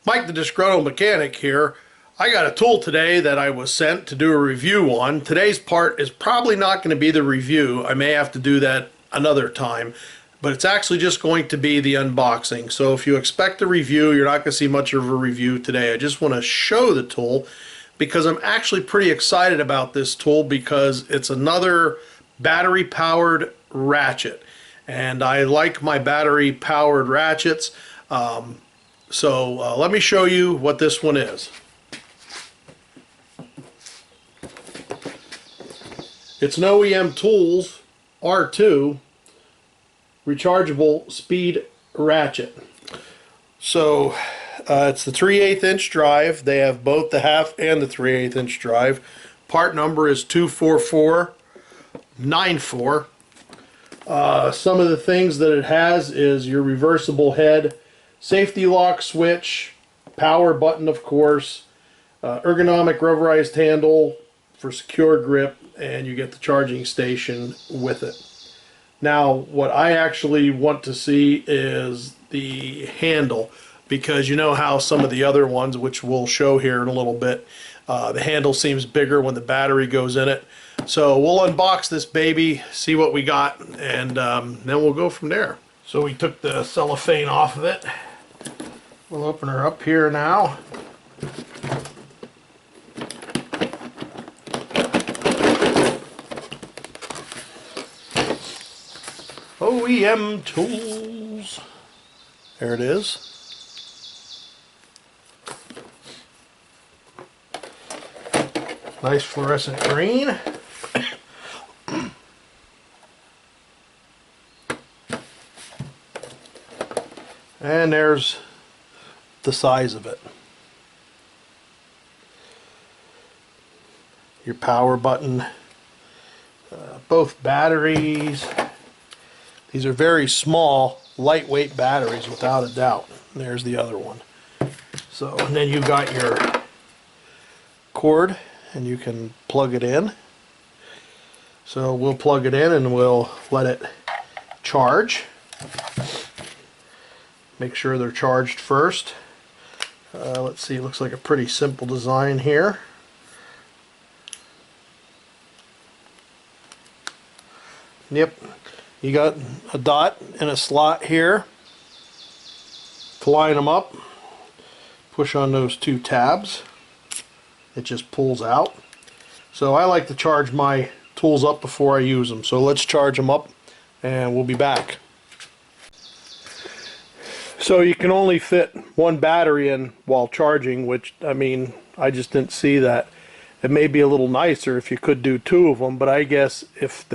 Mike the Disgruntled Mechanic here. I got a tool today that I was sent to do a review on. Today's part is probably not going to be the review. I may have to do that another time, but it's actually just going to be the unboxing. So if you expect a review, you're not going to see much of a review today. I just want to show the tool because I'm actually pretty excited about this tool because it's another battery powered ratchet, and I like my battery powered ratchets. So let me show you what this one is. It's an OEMTOOLS R2 rechargeable speed ratchet. So it's the 3/8 inch drive. They have both the half and the 3/8 inch drive. Part number is 24494. Some of the things that it has is your reversible head, safety lock switch, power button of course, ergonomic rubberized handle for secure grip, and you get the charging station with it. Now what I actually want to see is the handle, because you know how some of the other ones, which we'll show here in a little bit, the handle seems bigger when the battery goes in it. So we'll unbox this baby, see what we got, and then we'll go from there. So we took the cellophane off of it. We'll open her up here now. OEMTOOLS. There it is. Nice fluorescent green. And there's the size of it. Your power button, both batteries. These are very small, lightweight batteries without a doubt. There's the other one. So, and then you got your cord and you can plug it in. So we'll plug it in and we'll let it charge. Make sure they're charged first. Let's see, it looks like a pretty simple design here. Yep, you got a dot and a slot here to line them up. Push on those two tabs. It just pulls out. So I like to charge my tools up before I use them. So let's charge them up and we'll be back. So you can only fit one battery in while charging, which, I mean, I just didn't see that. It may be a little nicer if you could do two of them, but I guess if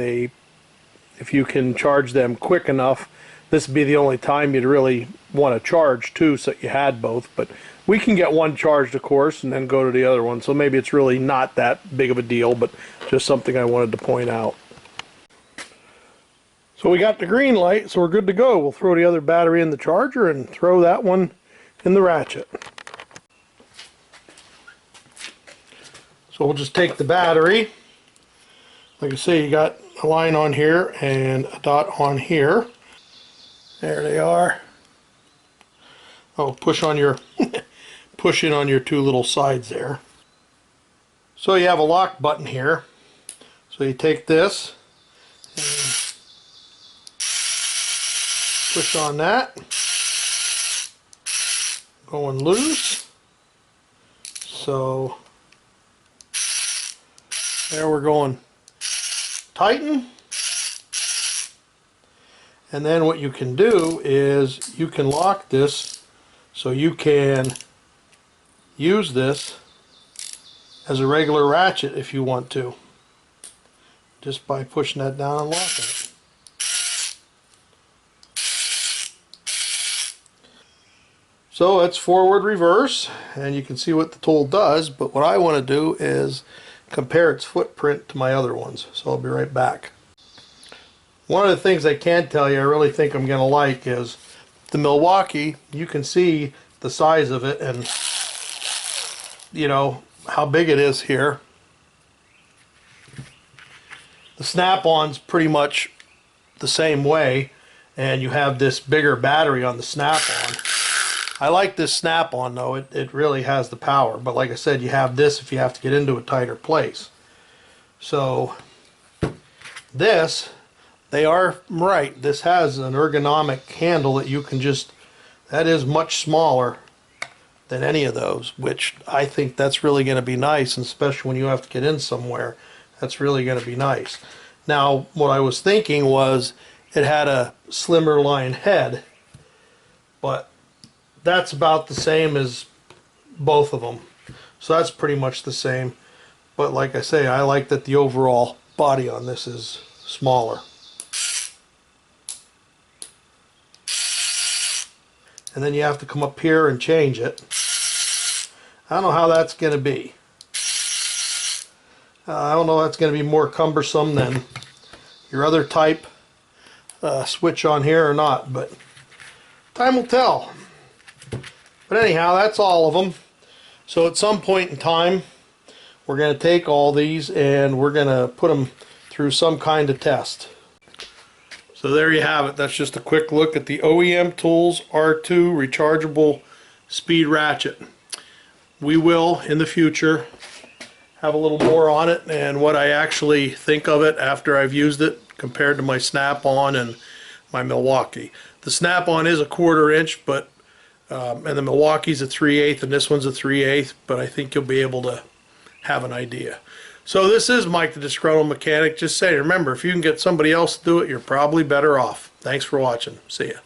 you can charge them quick enough, this would be the only time you'd really want to charge two, so you had both. But we can get one charged, of course, and then go to the other one. So maybe it's really not that big of a deal, but just something I wanted to point out. So we got the green light, so we're good to go. We'll throw the other battery in the charger and throw that one in the ratchet. So we'll just take the battery. Like I say, you got a line on here and a dot on here. There they are. Oh, push on your push in on your two little sides there. So you have a lock button here. So you take this and push on that. Going loose. So there we're going. Tighten, and then what you can do is you can lock this so you can use this as a regular ratchet if you want to, just by pushing that down and locking it. So it's forward, reverse, and you can see what the tool does, but what I want to do is compare its footprint to my other ones. So I'll be right back. One of the things I can tell you I really think I'm going to like is the Milwaukee. You can see the size of it and you know how big it is here. The Snap-on's pretty much the same way, and you have this bigger battery on the Snap-on. I like this snap-on though. It really has the power. But like I said, you have this if you have to get into a tighter place. So this, they are right. This has an ergonomic handle that you can just, that is much smaller than any of those, which I think that's really going to be nice, and especially when you have to get in somewhere, that's really going to be nice. Now, what I was thinking was it had a slimmer line head, but that's about the same as both of them. So that's pretty much the same. But like I say, I like that the overall body on this is smaller. And then you have to come up here and change it. I don't know how that's going to be. I don't know if that's going to be more cumbersome than your other type switch on here or not, but time will tell. But anyhow, that's all of them. So at some point in time, we're going to take all these and we're going to put them through some kind of test. So there you have it. That's just a quick look at the OEMTOOLS R2 rechargeable speed ratchet. We will, in the future, have a little more on it and what I actually think of it after I've used it compared to my Snap-on and my Milwaukee. The Snap-on is a 1/4 inch, but and the Milwaukee's a 3/8 and this one's a 3/8, but I think you'll be able to have an idea. So this is Mike the Disgruntled Mechanic. Just saying, remember, if you can get somebody else to do it, you're probably better off. Thanks for watching. See ya.